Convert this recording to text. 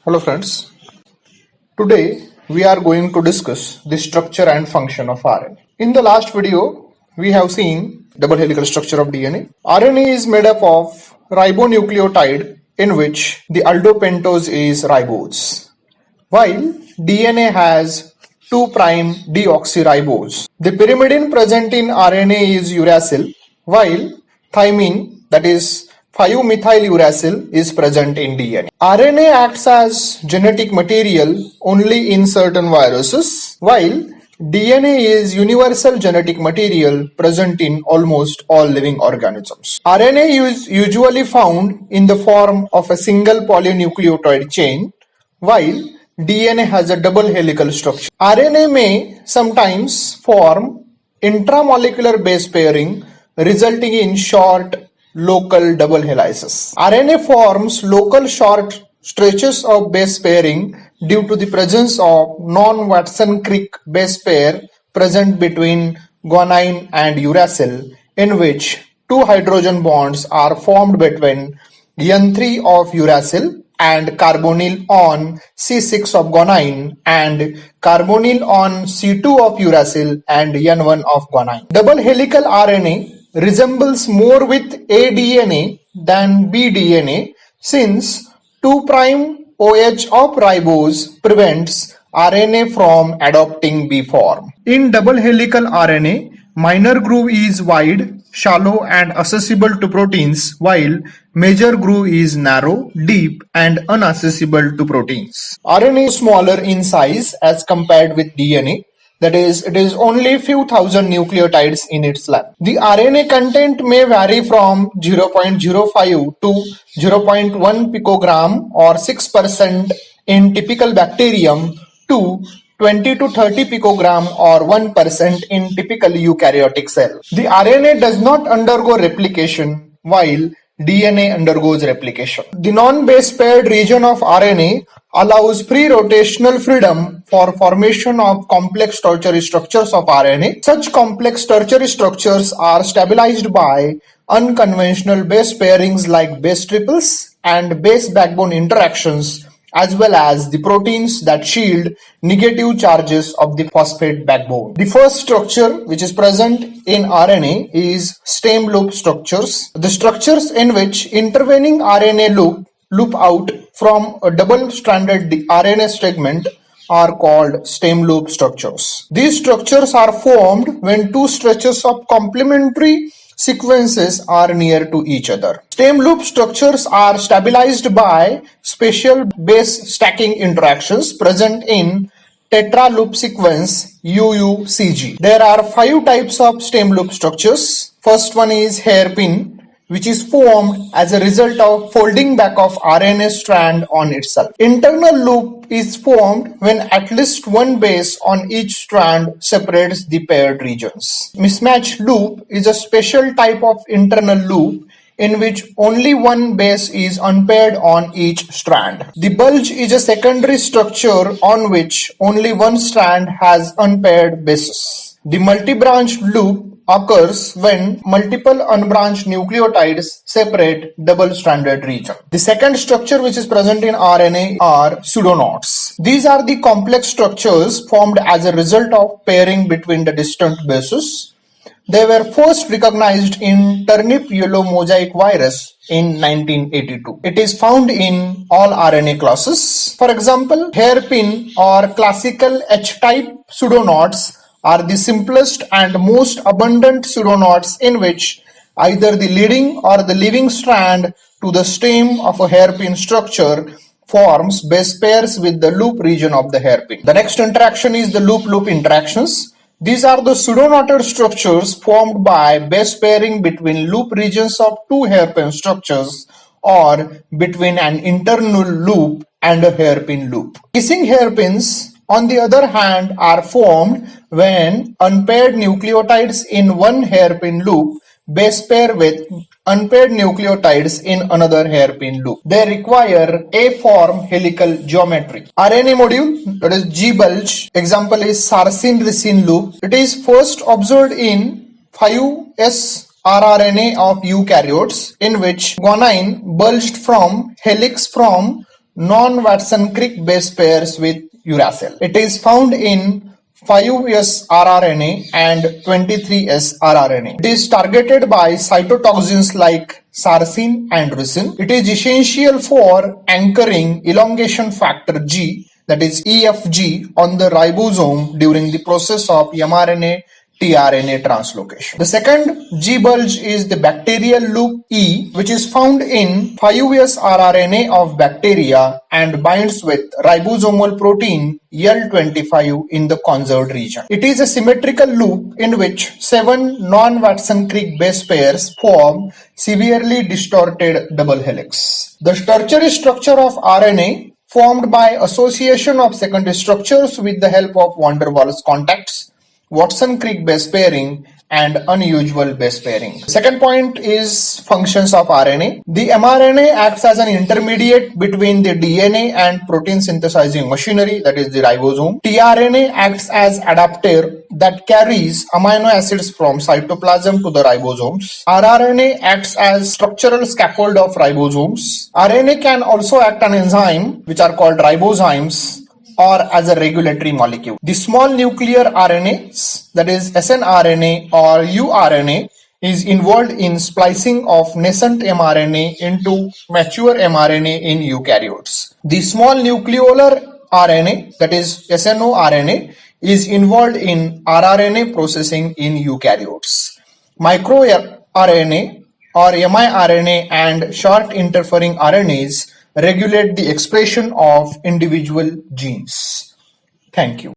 Hello friends, today we are going to discuss the structure and function of RNA. In the last video, we have seen double helical structure of DNA. RNA is made up of ribonucleotide in which the aldopentose is ribose, while DNA has 2' deoxyribose. The pyrimidine present in RNA is uracil, while thymine, that is 5-methyl-uracil, is present in DNA. RNA acts as genetic material only in certain viruses, while DNA is universal genetic material present in almost all living organisms. RNA is usually found in the form of a single polynucleotide chain, while DNA has a double helical structure. RNA may sometimes form intramolecular base pairing, resulting in short local double helices. RNA forms local short stretches of base pairing due to the presence of non-Watson-Crick base pair present between guanine and uracil, in which two hydrogen bonds are formed between N3 of uracil and carbonyl on C6 of guanine and carbonyl on C2 of uracil and N1 of guanine. Double helical RNA resembles more with aDNA than bDNA since 2' OH of ribose prevents RNA from adopting B form. In double helical RNA, minor groove is wide, shallow and accessible to proteins, while major groove is narrow, deep and inaccessible to proteins. RNA is smaller in size as compared with DNA. That is, it is only few thousand nucleotides in its length. The RNA content may vary from 0.05 to 0.1 picogram or 6% in typical bacterium to 20 to 30 picogram or 1% in typical eukaryotic cell. The RNA does not undergo replication while DNA undergoes replication. The non-base paired region of RNA allows free rotational freedom for formation of complex tertiary structures of RNA. Such complex tertiary structures are stabilized by unconventional base pairings like base triples and base backbone interactions, as well as the proteins that shield negative charges of the phosphate backbone. The first structure which is present in RNA is stem loop structures. The structures in which intervening RNA loop out from a double-stranded RNA segment are called stem loop structures. These structures are formed when two stretches of complementary sequences are near to each other. Stem loop structures are stabilized by special base stacking interactions present in tetra loop sequence UUCG. There are 5 types of stem loop structures. First one is hairpin, which is formed as a result of folding back of RNA strand on itself. Internal loop is formed when at least one base on each strand separates the paired regions. Mismatch loop is a special type of internal loop in which only one base is unpaired on each strand. The bulge is a secondary structure on which only one strand has unpaired bases. The multi-branched loop occurs when multiple unbranched nucleotides separate double-stranded region. The second structure which is present in RNA are pseudoknots. These are the complex structures formed as a result of pairing between the distant bases. They were first recognized in turnip yellow mosaic virus in 1982. It is found in all RNA classes. For example, hairpin or classical H-type pseudoknots are the simplest and most abundant pseudoknots in which either the leading or the leaving strand to the stem of a hairpin structure forms base pairs with the loop region of the hairpin. The next interaction is the loop-loop interactions. These are the pseudoknoted structures formed by base pairing between loop regions of two hairpin structures or between an internal loop and a hairpin loop. Kissing hairpins, on the other hand, are formed when unpaired nucleotides in one hairpin loop base pair with unpaired nucleotides in another hairpin loop. They require A-form helical geometry. RNA module, that is G-bulge, example is sarsin-resin loop. It is first observed in 5S rRNA of eukaryotes, in which guanine bulged from helix from non-Watson-Crick base pairs with uracil. It is found in 5S rRNA and 23S rRNA. It is targeted by cytotoxins like sarcin and ricin. It is essential for anchoring elongation factor G, that is EFG, on the ribosome during the process of mRNA tRNA translocation. The second G bulge is the bacterial loop E, which is found in 5S rRNA of bacteria and binds with ribosomal protein L25 in the conserved region. It is a symmetrical loop in which 7 non-Watson-Crick base pairs form severely distorted double helix. The tertiary structure of RNA formed by association of secondary structures with the help of van der Waals contacts, Watson-Crick base pairing, and unusual base pairing. Second point is functions of RNA. The mRNA acts as an intermediate between the DNA and protein synthesizing machinery, that is the ribosome. tRNA acts as adapter that carries amino acids from cytoplasm to the ribosomes. rRNA acts as structural scaffold of ribosomes. RNA can also act on enzymes, which are called ribozymes, or as a regulatory molecule. The small nuclear RNAs, that is snRNA or uRNA, is involved in splicing of nascent mRNA into mature mRNA in eukaryotes. The small nucleolar RNA, that is snORNA, is involved in rRNA processing in eukaryotes. MicroRNA or miRNA and short interfering RNAs regulate the expression of individual genes. Thank you.